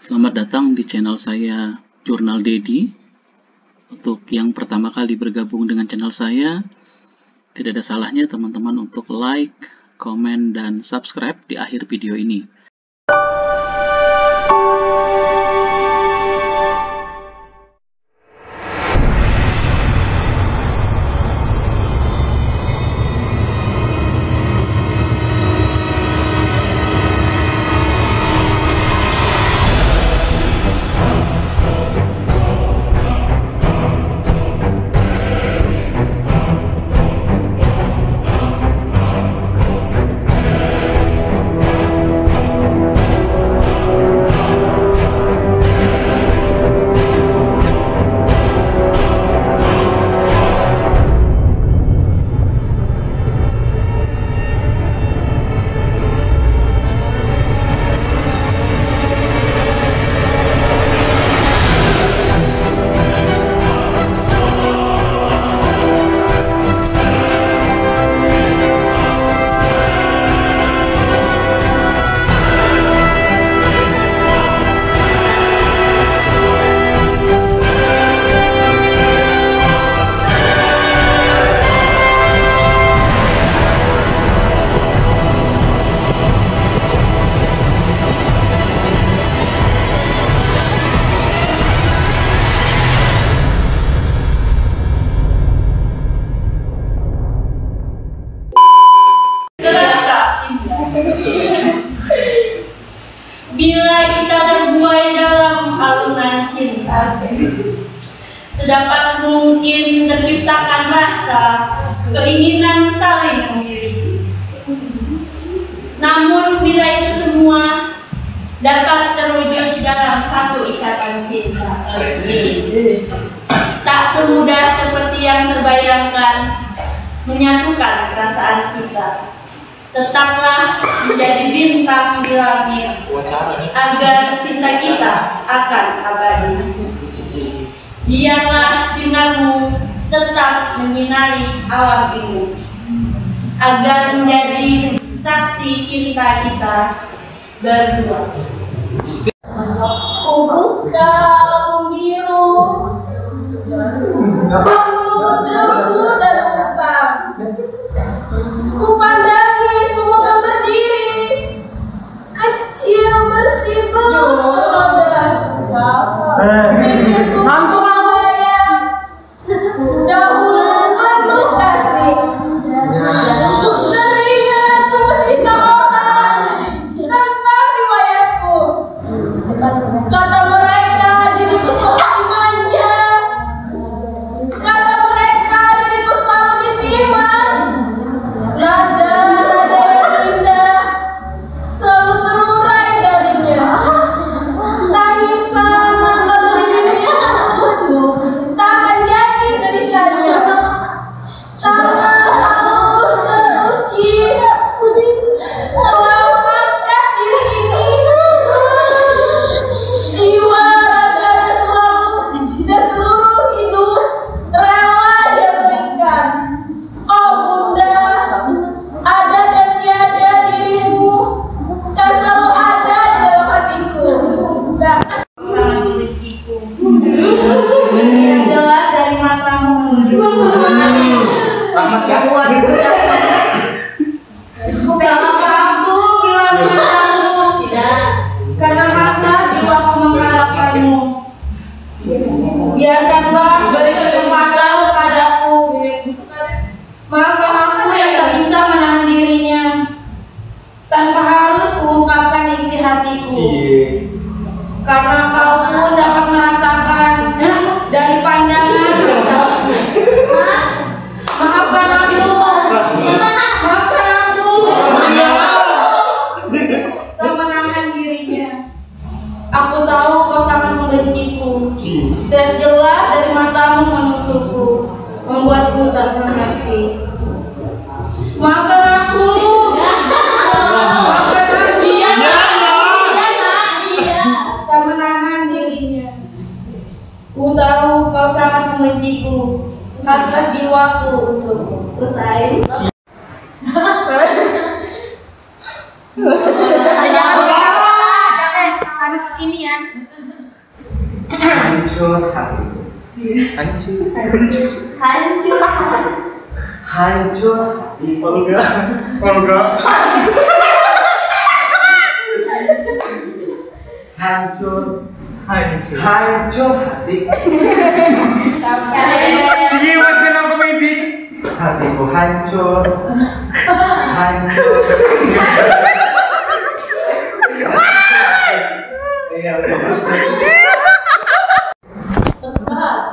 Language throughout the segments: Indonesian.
Selamat datang di channel saya Jurnal Dedi. Untuk yang pertama kali bergabung dengan channel saya, tidak ada salahnya teman-teman untuk like, komen, dan subscribe di akhir video ini. Bila kita terbuai dalam alunan cinta, sedapat mungkin terciptakan rasa keinginan saling memiliki. Namun bila itu semua dapat terwujud dalam satu ikatan cinta, tak semudah seperti yang terbayangkan menyatukan perasaan kita. Tetaplah menjadi bintang di langit agar cinta kita akan abadi. Biarlah sinarmu tetap menyinari alam ini agar menjadi saksi cinta kita berdua. Ku buka album biru, penuh debu dan usang. Ku pandangi semua gambar diri, kecil bersih belum ternoda. Pikirku membayang dahulu penuh kasih. Teringat semua cerita orang tentang riwayatku. Kata mereka diriku seperti manja. Kata mereka diriku selalu ditimbang. Nada-nada yang indah selalu terurai darinya. Tangisan mangga dari bibirku takkan jadi deritanya. Tangan halus dan suci telah mengangkat diri ini. Jiwa, raga, dan seluruh hidup rela dia berikan. Oh Bunda, ada dan tiada dirimu, tak selalu ada di dalam hatiku. Sangat membenciku. Jelas dari matamu. Buat cukup aku bilang padamu, Tidak. karena hasrat jiwaku mengharapkanmu. Biarkanlah beri kesempatan padaku. Maafkan aku yang tak bisa menahan dirinya, tanpa harus kuungkapkan isi hatiku. Karena kau pun dapat merasakan dari pandangan mataku. Maafkan aku. Maafkan aku. Tak menahan dirinya. Aku tahu kau sangat membenciku. Terjelas dari matamu menusukku, membuatku tak mengerti. Maafkan aku. Maafkan aku. Tak menahan dirinya. Ku tahu kau sangat membenciku. Hasrat jiwaku untukmu. Selesai. Jangan anak kimia. Hancur hatiku. Hancur. Hancur. Hancur hatiku. Olga. Hancur hatiku. Jadi mas kenapa komedi? Hatiku hancur.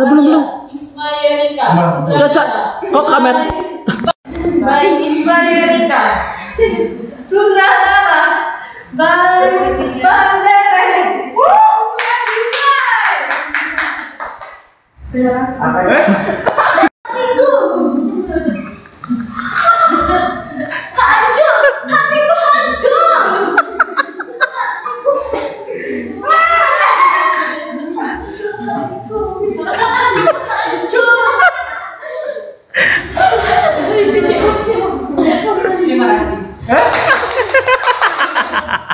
Belum. Ismailika. Caca, kok kamera? Baik Ismailika. Sutradara. Baik Bandere. Apa ya? Hancur, hatiku hancur. Terima kasih.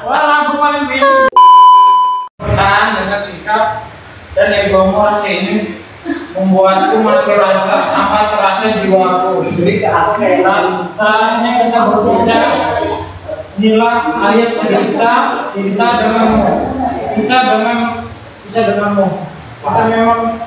Wah, lampu paling pintar. Tahan dengan sikap dan egomu rasa ini membuatku mati rasa, apa terasa jiwaku. Jadi ke aku ya. Saatnya kita berbicara. Inilah ayat cinta denganmu. Bisa denganmu. Kita memang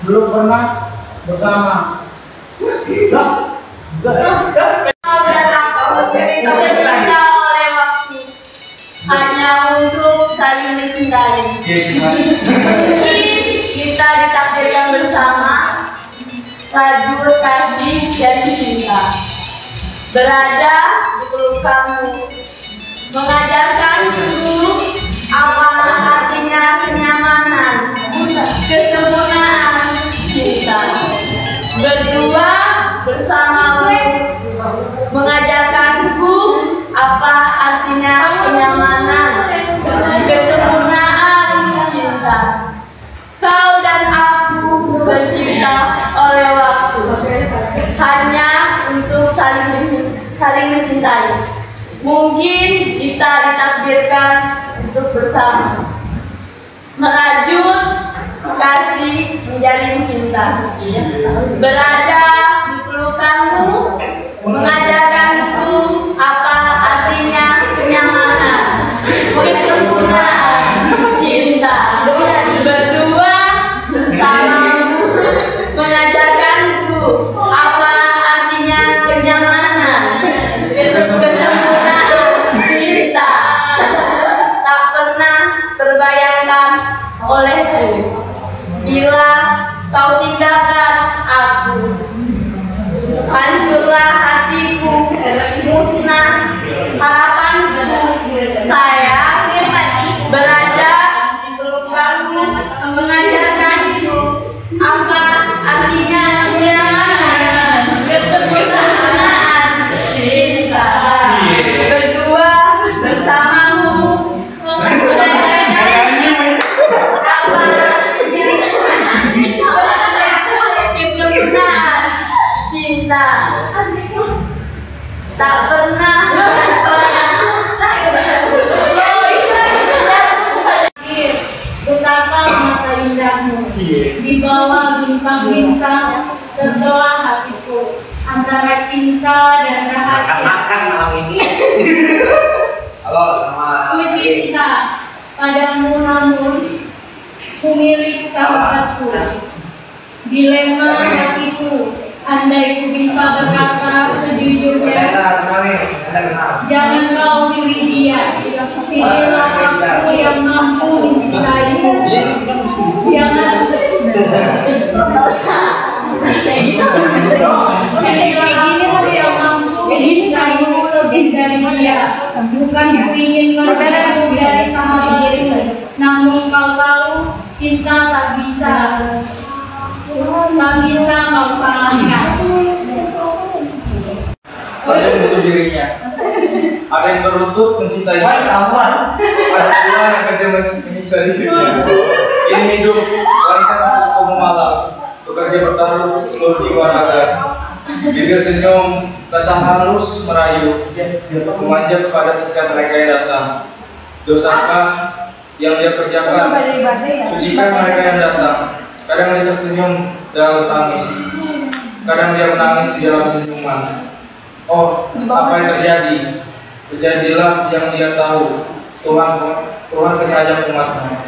belum pernah bersama. Bercinta oleh waktu hanya untuk saling mencintai. Mungkin kita ditakdirkan bersama, rajut kasih dan cinta, berada di pelukanmu, mengajarkanku apa artinya kenyamanan, kesempurnaan cinta, berdua bersamamu, mengajarkanku apa artinya kenyamanan, kesempurnaan cinta. Kau dan aku bercinta oleh waktu, hanya untuk saling mencintai. Mungkin kita ditakdirkan untuk bersama, merajut kasih menjalin cinta, berada di pelukanmu, mengajarkanku apa artinya kenyamanan, kesempurnaan cinta, berdua bersamamu, mengajarkanku apa artinya kenyamanan, kesempurnaan cinta, tak pernah terbayangkan olehku bila kau tinggalkan aku. Hancurlah hatiku, musnah harapanku, saya berada di pelukanmu, mengajarkanku apa artinya kenyamanan, kesempurnaan cinta, berdua bersamamu, mengajarkanku apa kesempurnaan cinta, tak pernah betapa mata indahmu di bawah bintang-bintang terbelah hatiku antara cinta dan rahasia. Makan malam ini. Halo, sama. Ku cinta padamu namun ku milik sahabatku. Dilema hatiku, andai ku bisa berkata sejujurnya. Jangan kau pilih dia, pilihlah aku yang mampu mencintaimu. Jangan pilihlah aku yang mampu mencintaimu lebih dari dia. Bukan ku ingin merebutmu dari sahabatmu, namun kau tahu cinta tak bisa kau salahkan. Ada yang butuh dirinya. Ada yang berlutut mencintainya. Ada pula yang kerja menyiksa dirinya. Ini hidup wanita sepupu malam, bekerja bertaruh seluruh jiwa raga. Bibir senyum, kata halus merayu, memanjat kepada setiap mereka yang datang. Dosakah yang dia kerjakan. Sucikan mereka yang datang. Kadang dia tersenyum dalam tangis, kadang dia menangis di dalam senyuman. Oh, apa yang terjadi? Terjadilah yang dia tahu. Tuhan penyayang umatnya.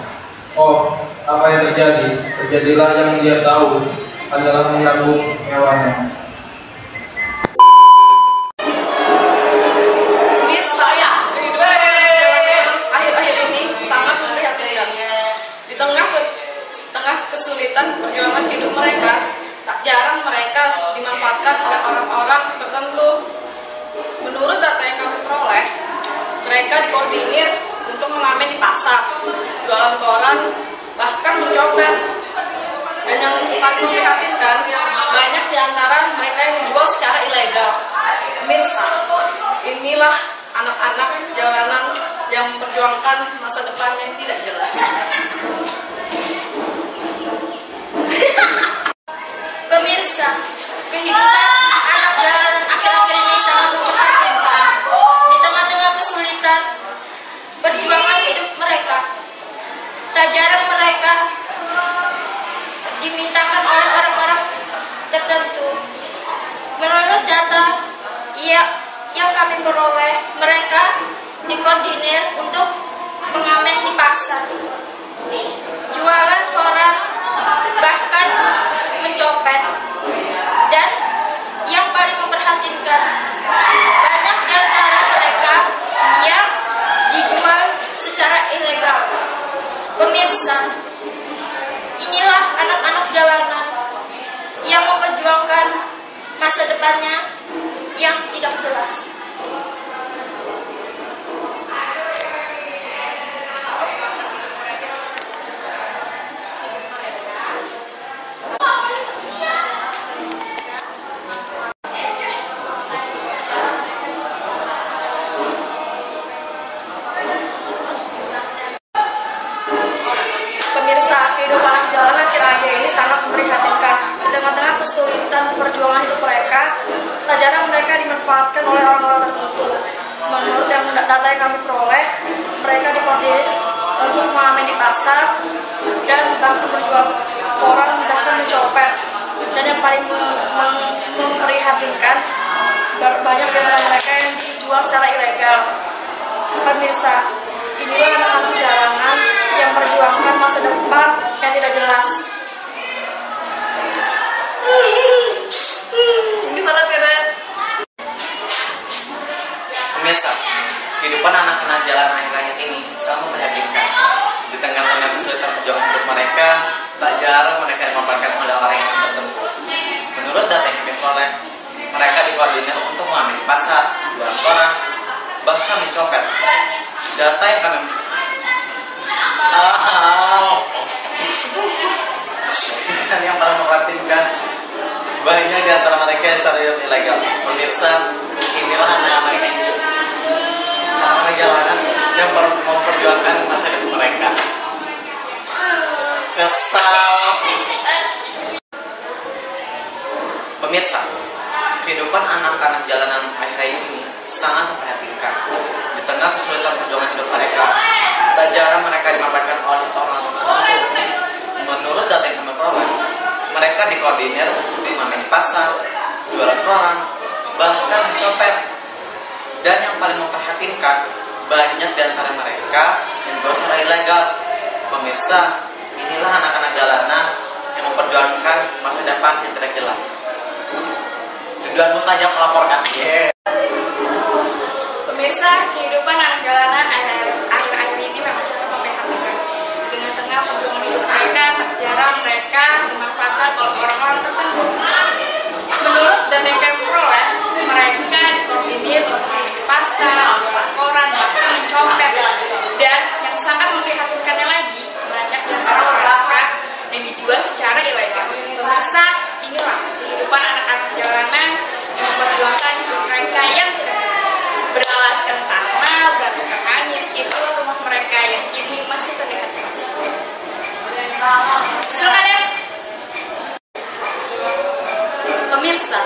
Oh, apa yang terjadi? Terjadilah yang dia tahu adalah menyambung mewahnya. Akhir-akhir ini sangat memprihatinkan. Di tengah kesulitan perjuangan hidup mereka, tak jarang mereka dimanfaatkan oleh orang-orang tertentu. Menurut data yang kami peroleh, mereka dikoordinir untuk mengamen di pasar, jualan koran, bahkan mencopet. Dan yang paling memprihatinkan, banyak di antara mereka yang dijual secara ilegal. Pemirsa, inilah anak-anak jalanan yang memperjuangkan masa depan yang tidak jelas. Pemirsa, kehidupan anak jalanan akhir-akhir ini sangat memprihatinkan. Di tengah-tengah kesulitan perjuangan hidup mereka, tak jarang mereka dimintakan oleh orang-orang tertentu. Menurut data yang kami peroleh, mereka dikoordinir untuk mengamen di pasar, jualan koran, bahkan mencopet. Dan yang paling memprihatinkan, banyak di antara mereka yang dijual secara ilegal. Pemirsa, inilah anak-anak jalanan yang memperjuangkan masa depannya yang tidak jelas. Pemirsa, kehidupan anak jalanan akhir-akhir ini sangat memprihatinkan. Di tengah-tengah kesulitan perjuangan hidup mereka, tak jarang mereka dimanfaatkan oleh orang-orang tertentu. Menurut data yang kami peroleh, mereka dikoordinir untuk mengamen di pasar dan bahkan menjual koran, bahkan mencopet. Dan yang paling memprihatinkan, banyak dari mereka yang dijual secara ilegal. Pemirsa, inilah anak-anak jalanan yang memperjuangkan masa depan yang tidak jelas. Pemirsa, kehidupan anak-anak jalan akhir-akhir ini sangat memprihatinkan. Di tengah-tengah kesulitan perjuangan hidup mereka, tak jarang mereka dimanfaatkan oleh orang yang tertentu. Menurut data yang kami peroleh, mereka dikoordinir untuk mengamen di pasar, jualan koran, bahkan mencopet. Data yang kami dan yang paling memprihatinkan, banyak di antara mereka yang secara ilegal. Pemirsa, inilah anak-anak jalanan yang memperjuangkan masa depan mereka. Kesal. Pemirsa, kehidupan anak-anak jalanan akhir-akhir ini sangat memprihatinkan. Di tengah kesulitan perjuangan hidup mereka, tak jarang mereka dimanfaatkan oleh orang tertentu. Menurut data yang kami peroleh, mereka dikoordinir untuk mengamen di pasar, jualan koran, bahkan mencopet. Dan yang paling memprihatinkan, banyak di antara mereka yang dijual secara ilegal. Pemirsa, inilah anak-anak jalanan yang memperjuangkan masa depan yang tidak jelas. Tujuan mustajab melaporkan. Pemirsa, kehidupan anak jalanan akhir-akhir ini memang sangat memprihatinkan. Di tengah-tengah perjuangan hidup mereka, tak jarang mereka dimanfaatkan oleh orang-orang tertentu. Menurut data yang kami peroleh, mereka dikoordinir di pasar, jualan koran, bahkan mencopet. Dan yang sangat memprihatinkannya lagi, banyak di antara mereka yang dijual secara ilegal. Pemirsa, inilah kehidupan anak-anak jalanan yang memperjuangkan hidup mereka yang tidak beralaskan tanah, beratapkan angin. Itulah rumah mereka yang kini masih terlihat keras. Silakan ya. Pemirsa,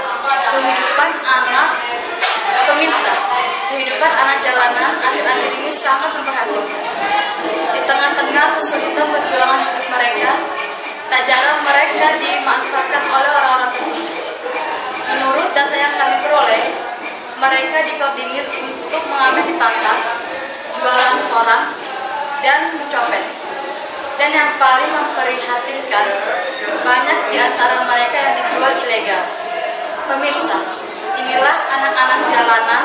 kehidupan anak jalanan akhir-akhir ini sangat memprihatinkan. Di tengah-tengah kesulitan perjuangan hidup mereka, tak jarang mereka dimanfaatkan oleh orang-orang tertentu. Menurut data yang kami peroleh, mereka dikoordinir untuk mengamen di pasar, jualan koran, dan mencopet. Dan yang paling memprihatinkan, banyak di antara mereka yang dijual ilegal. Pemirsa, inilah anak-anak jalanan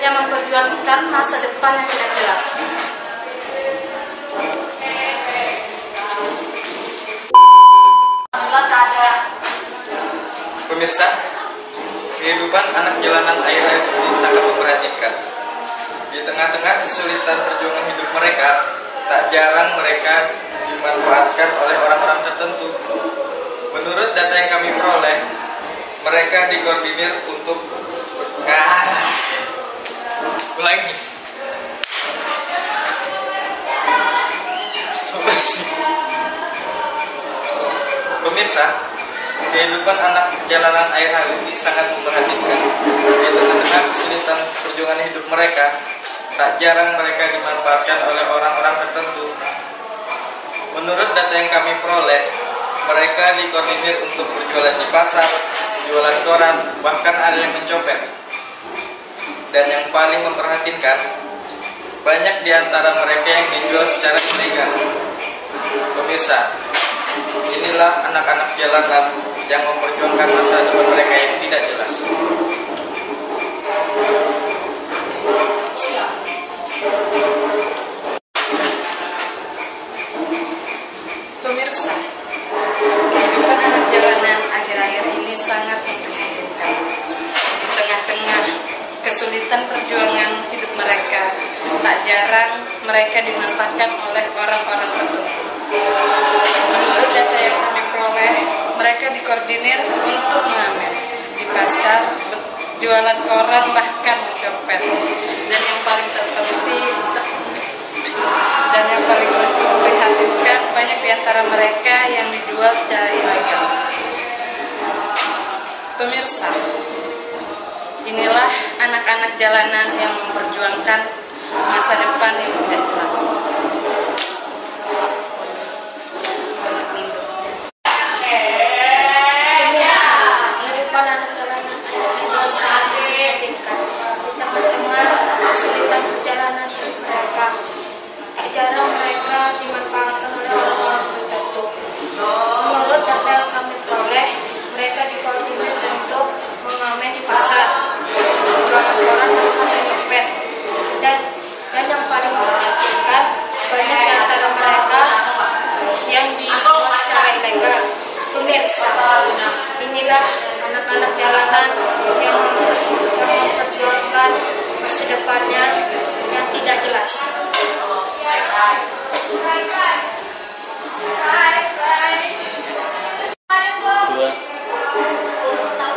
yang memperjuangkan masa depan yang tidak jelas. Pemirsa, kehidupan anak jalanan akhir-akhir ini sangat memprihatinkan. Di tengah-tengah kesulitan perjuangan hidup mereka, tak jarang mereka dimanfaatkan oleh orang-orang tertentu. Menurut data yang kami peroleh, mereka dikoordinir untuk ulangi. Pemirsa, kehidupan anak jalanan akhir-akhir ini sangat memprihatinkan. Di tengah-tengah kesulitan perjuangan hidup mereka, tak jarang mereka dimanfaatkan oleh orang-orang tertentu. Menurut data yang kami peroleh, mereka dikoordinir untuk berjualan di pasar, jualan koran, bahkan ada yang mencopet. Dan yang paling memprihatinkan, banyak di antara mereka yang dijual secara ilegal. Pemirsa, inilah anak-anak jalanan yang memperjuangkan masa depan mereka yang tidak jelas. Pemirsa, kehidupan anak jalanan akhir-akhir ini sangat memprihatinkan. Di tengah-tengah kesulitan perjuangan hidup mereka, tak jarang mereka dimanfaatkan oleh orang-orang tertentu. Menurut data yang kami peroleh, mereka dikoordinir untuk mengamen di pasar, jualan koran, bahkan mencopet. Dan yang paling memprihatinkan, banyak di antara mereka yang dijual secara ilegal. Pemirsa, inilah anak-anak jalanan yang memperjuangkan masa depan yang tidak jelas. Kehidupan anak jalanan akhir-akhir sangat memprihatinkan. Di tengah-tengah kesulitan perjalanan hidup mereka, tak jarang mereka dimanfaatkan oleh orang-orang tertentu. Menurut data yang kami peroleh, mereka dikoordinir untuk mengamen di pasar, jualan koran, bahkan mencopet. Dan yang paling memprihatinkan, banyak di antara mereka yang dijual secara ilegal. Pemirsa, inilah anak-anak jalanan yang memperjuangkan masa depannya yang tidak jelas.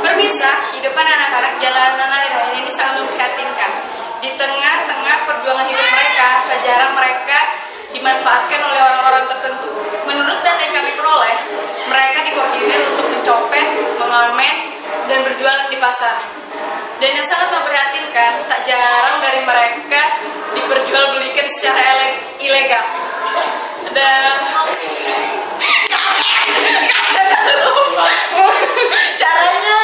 Pemirsa, kehidupan anak-anak jalanan akhir-akhir ini sangat memprihatinkan. Di tengah-tengah perjuangan hidup mereka, tak jarang mereka dimanfaatkan oleh orang-orang tertentu. Menurut data yang kami peroleh, mereka dikoordinir untuk mencopet, mengamen, dan berjualan di pasar. Dan yang sangat memprihatinkan, tak jarang dari mereka diperjualbelikan secara ilegal. Dan caranya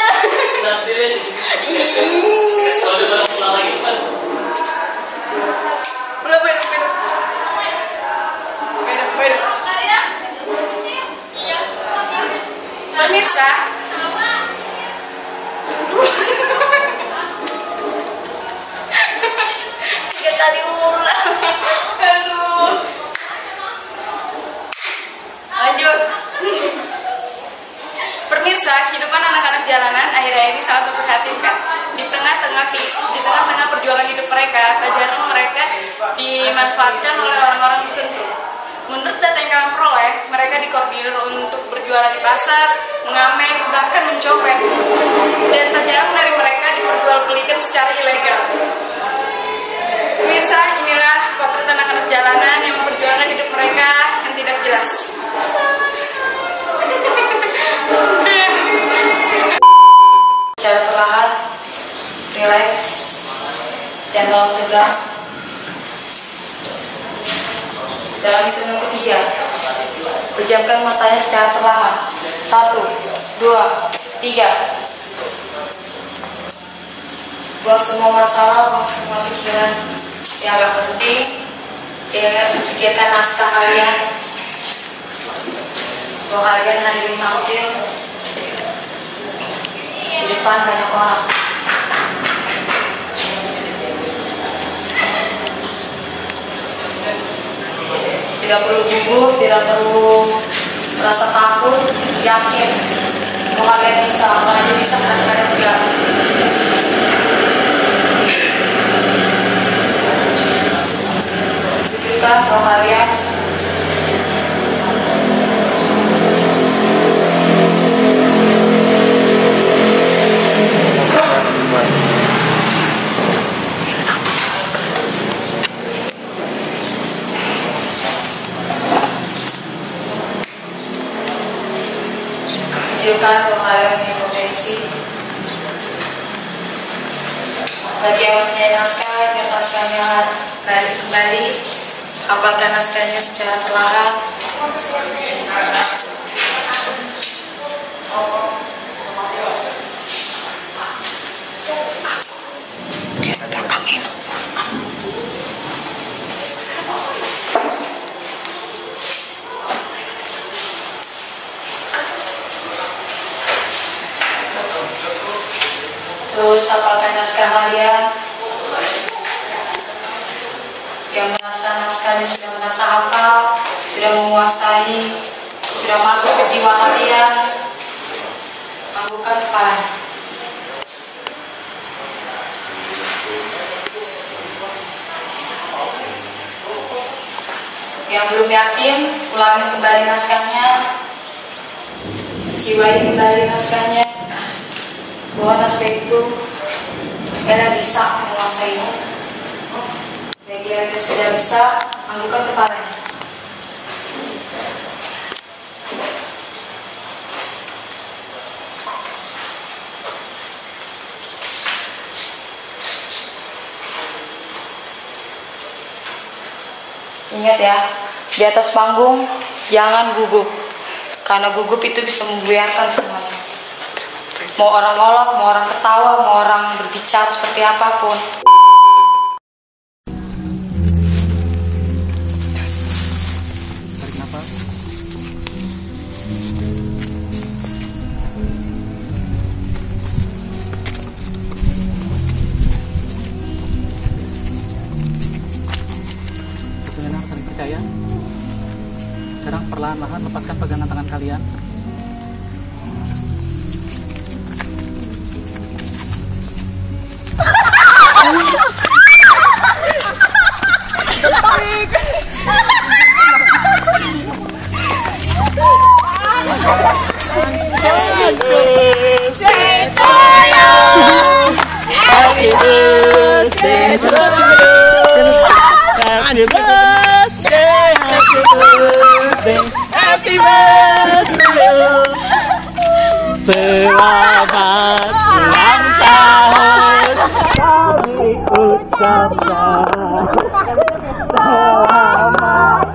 pemirsa, tiga kali ulang. Aduh. Lanjut. Pemirsa, kehidupan anak-anak jalanan akhir-akhir ini sangat memprihatinkan. Di tengah-tengah perjuangan hidup mereka, tak jarang mereka dimanfaatkan oleh orang-orang tertentu. Menurut data yang kami peroleh, mereka dikoordinir untuk berjualan di pasar, mengamen, bahkan mencopet. Dan tak jarang dari mereka diperjualbelikan secara ilegal. Pemirsa, inilah potret anak-anak jalanan yang memperjuangkan hidup mereka yang tidak jelas. Secara perlahan, rileks, dan dalam tegang. Dalam hitungan ketiga, pejamkan matanya secara perlahan. 1, 2, 3. Buang semua masalah, buang semua pikiran yang gak penting. Pikirkan naskah kalian. Bahwa kalian hari ini tampil di depan banyak orang. Tidak perlu gugup, tidak perlu merasa takut, yakin bahwa kalian bisa, kalian bisa karena kalian juga. Tunjukkan bahwa kalian menunjukkan bahwa kalian punya potensi. Bagi yang mempunyai naskah, biar naskahnya balik kembali, hafalkan naskahnya secara perlahan. Terus hafalkan naskah kalian. Yang merasa naskahnya sudah merasa hafal, sudah menguasai, sudah masuk ke jiwa kalian, anggukan kepalanya. Yang belum yakin, ulangi kembali naskahnya, jiwai kembali naskahnya. Bahwa naskah itu kalian bisa menguasainya. Bagi yang sudah bisa, anggukan kepalanya. Ingat ya, di atas panggung jangan gugup, karena gugup itu bisa membuyarkan semuanya. Mau orang ngolok, mau orang ketawa, mau orang berbicara seperti apapun. Tarik nafas. Tentunya saling percaya. Sekarang perlahan-lahan lepaskan pegangan tangan kalian. Happy birthday, happy birthday, happy birthday. Selamat ulang tahun kami ucapkan. Selamat.